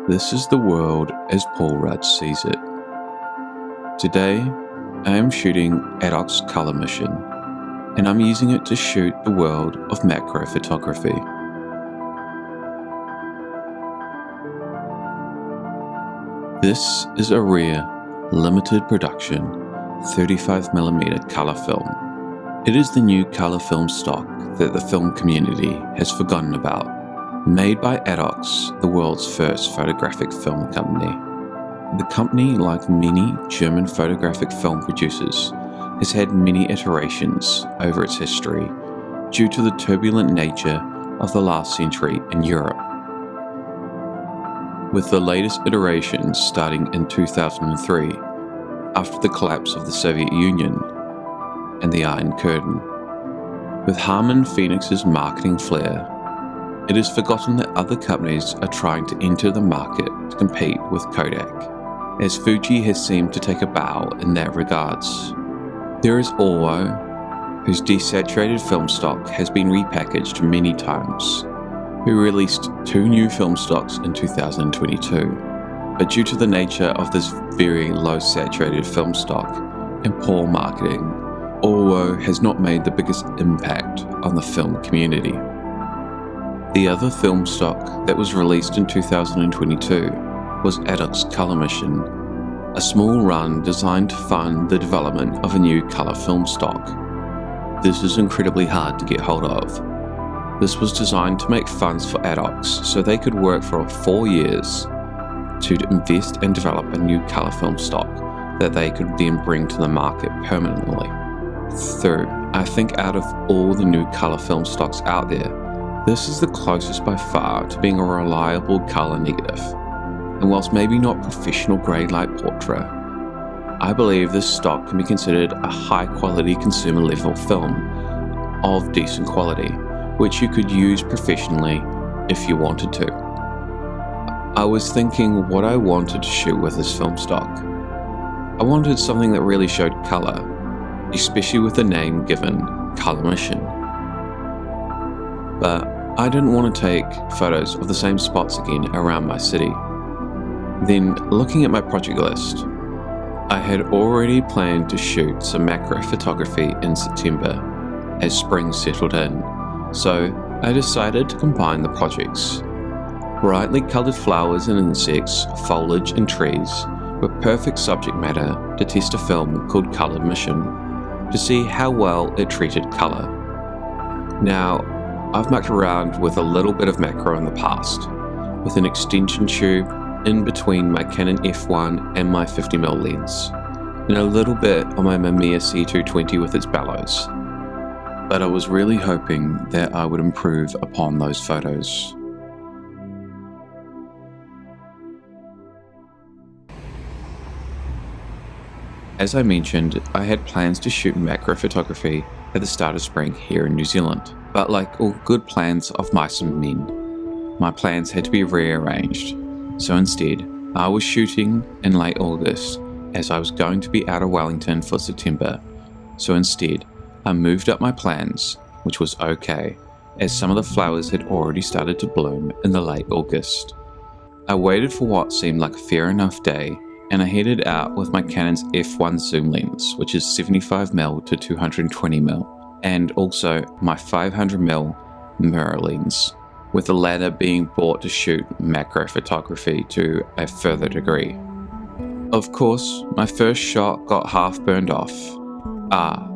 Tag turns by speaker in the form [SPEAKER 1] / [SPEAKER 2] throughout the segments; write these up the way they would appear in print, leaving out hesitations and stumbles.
[SPEAKER 1] This is the world as Paul Rudd sees it. Today, I am shooting Adox color mission, and I'm using it to shoot the world of macro photography. This is a rare, limited production 35mm color film. It is the new color film stock that the film community has forgotten about. Made by Adox, the world's first photographic film company. The company, like many German photographic film producers, has had many iterations over its history due to the turbulent nature of the last century in Europe. With the latest iterations starting in 2003, after the collapse of the Soviet Union and the Iron Curtain. With Harman Phoenix's marketing flair, it is forgotten that other companies are trying to enter the market to compete with Kodak, as Fuji has seemed to take a bow in that regards. There is Allegro, whose desaturated film stock has been repackaged many times, who released 2 new film stocks in 2022, but due to the nature of this very low saturated film stock and poor marketing, Allegro has not made the biggest impact on the film community. The other film stock that was released in 2022 was Adox Color Mission, a small run designed to fund the development of a new color film stock. This is incredibly hard to get hold of. This was designed to make funds for Adox so they could work for 4 years to invest and develop a new color film stock that they could then bring to the market permanently. Third, I think out of all the new color film stocks out there, this is the closest by far to being a reliable color negative, and whilst maybe not professional grade like portrait, I believe this stock can be considered a high quality consumer level film of decent quality, which you could use professionally if you wanted to. I was thinking what I wanted to shoot with this film stock. I wanted something that really showed color, especially with the name given, Color Mission. But I didn't want to take photos of the same spots again around my city. Then, looking at my project list, I had already planned to shoot some macro photography in September as spring settled in, so I decided to combine the projects. Brightly coloured flowers and insects, foliage and trees were perfect subject matter to test a film called Color Mission to see how well it treated colour. Now, I've mucked around with a little bit of macro in the past, with an extension tube in between my Canon F1 and my 50mm lens, and a little bit on my Mamiya C220 with its bellows. But I was really hoping that I would improve upon those photos. As I mentioned, I had plans to shoot macro photography at the start of spring here in New Zealand. But like all good plans of mice and men, my plans had to be rearranged. So instead, I was shooting in late August as I was going to be out of Wellington for September. So instead, I moved up my plans, which was okay, as some of the flowers had already started to bloom in the late August. I waited for what seemed like a fair enough day, and I headed out with my Canon's F1 zoom lens, which is 75mm to 220mm. And also my 500mm mirror lens, with the latter being bought to shoot macro photography to a further degree. Of course, my first shot got half burned off.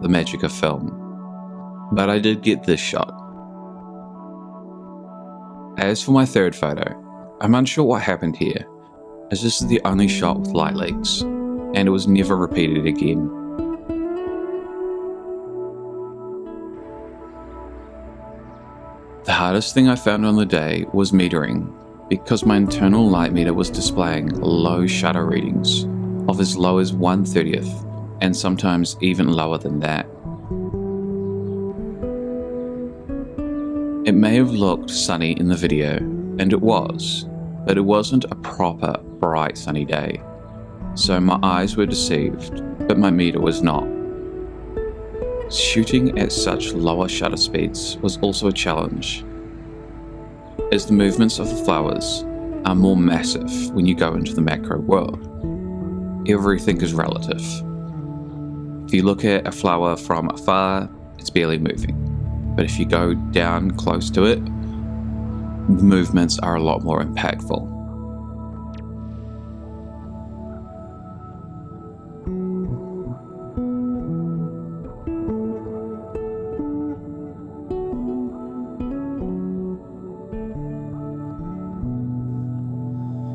[SPEAKER 1] The magic of film. But I did get this shot. As for my third photo, I'm unsure what happened here, as this is the only shot with light leaks, and it was never repeated again. The hardest thing I found on the day was metering, because my internal light meter was displaying low shutter readings of as low as 1/30th, and sometimes even lower than that. It may have looked sunny in the video, and it was, but it wasn't a proper bright sunny day, so my eyes were deceived, but my meter was not. Shooting at such lower shutter speeds was also a challenge, as the movements of the flowers are more massive when you go into the macro world. Everything is relative. If you look at a flower from afar, it's barely moving. But if you go down close to it, the movements are a lot more impactful.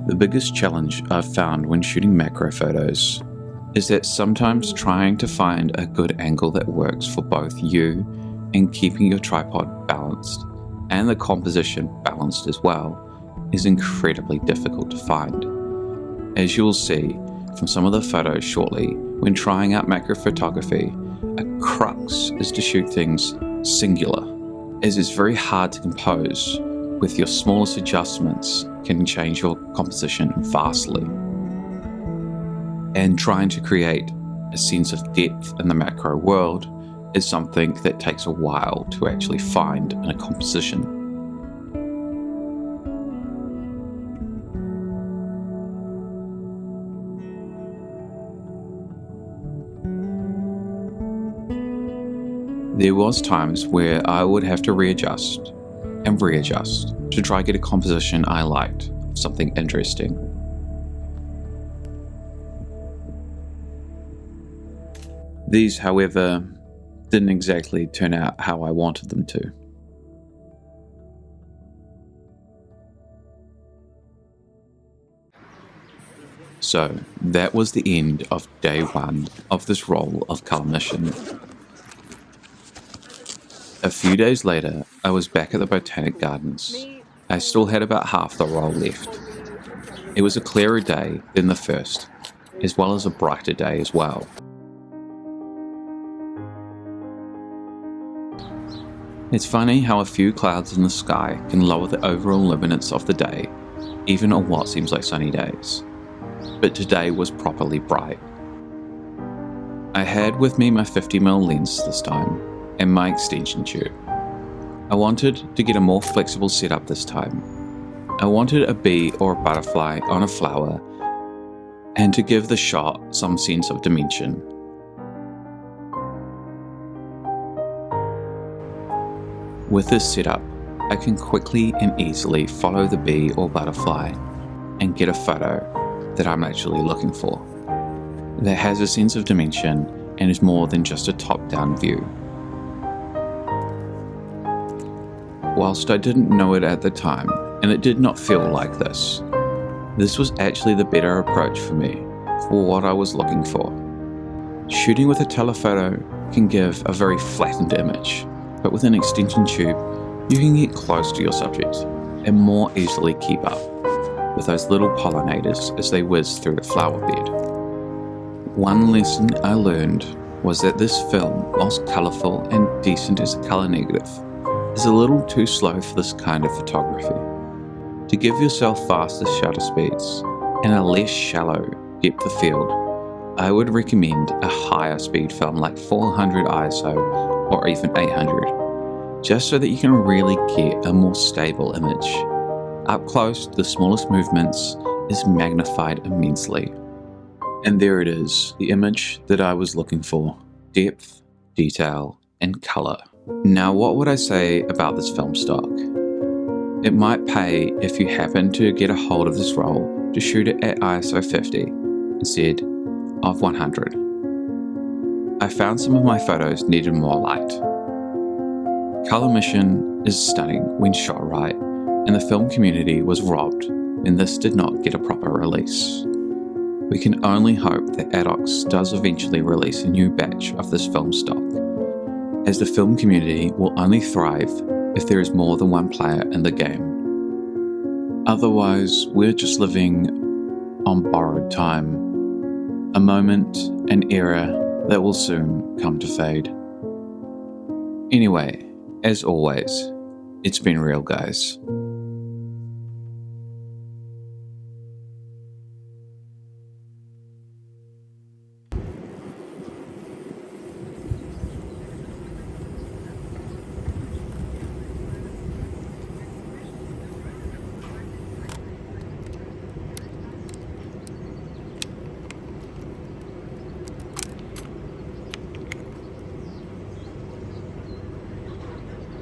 [SPEAKER 1] The biggest challenge I've found when shooting macro photos is that sometimes trying to find a good angle that works for both you and keeping your tripod balanced and the composition balanced as well is incredibly difficult to find. As you'll see from some of the photos shortly, when trying out macro photography, a crux is to shoot things singular, as it's very hard to compose. With your smallest adjustments can change your composition vastly. And trying to create a sense of depth in the macro world is something that takes a while to actually find in a composition. There was times where I would have to readjust and readjust to try get a composition I liked, something interesting. These, however, didn't exactly turn out how I wanted them to. So that was the end of day one of this roll of colour mission. A few days later, I was back at the Botanic Gardens. I still had about half the roll left. It was a clearer day than the first, as well as a brighter day as well. It's funny how a few clouds in the sky can lower the overall luminance of the day, even on what seems like sunny days. But today was properly bright. I had with me my 50mm lens this time, and my extension tube. I wanted to get a more flexible setup this time. I wanted a bee or a butterfly on a flower, and to give the shot some sense of dimension. With this setup, I can quickly and easily follow the bee or butterfly and get a photo that I'm actually looking for, that has a sense of dimension and is more than just a top-down view. Whilst I didn't know it at the time, and it did not feel like this was actually the better approach for me, for what I was looking for. Shooting with a telephoto can give a very flattened image, but with an extension tube, you can get close to your subject and more easily keep up with those little pollinators as they whiz through the flower bed. One lesson I learned was that this film, whilst colourful and decent as a colour negative, is a little too slow for this kind of photography. To give yourself faster shutter speeds and a less shallow depth of field, I would recommend a higher speed film like 400 ISO or even 800, just so that you can really get a more stable image. Up close, the smallest movements is magnified immensely. And there it is, the image that I was looking for. Depth, detail, and colour. Now, what would I say about this film stock? It might pay if you happen to get a hold of this roll to shoot it at ISO 50 instead of 100. I found some of my photos needed more light. Colour mission is stunning when shot right, and the film community was robbed when this did not get a proper release. We can only hope that Adox does eventually release a new batch of this film stock, as the film community will only thrive if there is more than one player in the game. Otherwise, we're just living on borrowed time, a moment, an era that will soon come to fade. Anyway, as always, it's been real, guys.